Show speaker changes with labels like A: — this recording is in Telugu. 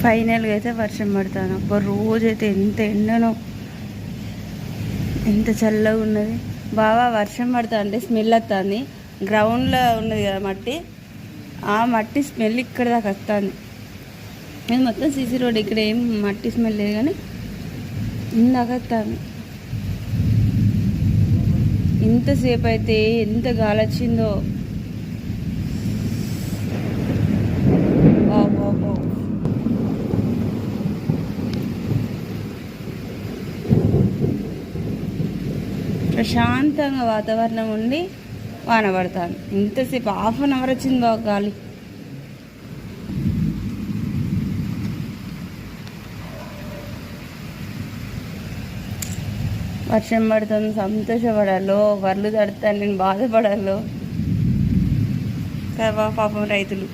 A: ఫైనల్గా అయితే వర్షం పడతాను. అబ్బా రోజైతే ఎంత ఎండనో, ఎంత చల్లగా ఉన్నది. బాగా వర్షం పడతా అంటే స్మెల్ వస్తుంది. గ్రౌండ్లో ఉన్నది కదా మట్టి, ఆ మట్టి స్మెల్ ఇక్కడ దాకా వస్తుంది. ఇది మొత్తం సీసీ రోడ్, ఇక్కడ ఏం మట్టి స్మెల్ లేదు కానీ ఇందాక వస్తుంది. ఇంతసేపు అయితే ఎంత గాలి వచ్చిందో. ప్రశాంతంగా వాతావరణం ఉండి వాన పడతాను. ఇంతసేపు 1/2 అవర్ వచ్చింది బాగా గాలి. వర్షం పడుతుంది, సంతోషపడాలో. వర్లు తడతాను, నేను బాధపడాలో కదా పాపం రైతులు.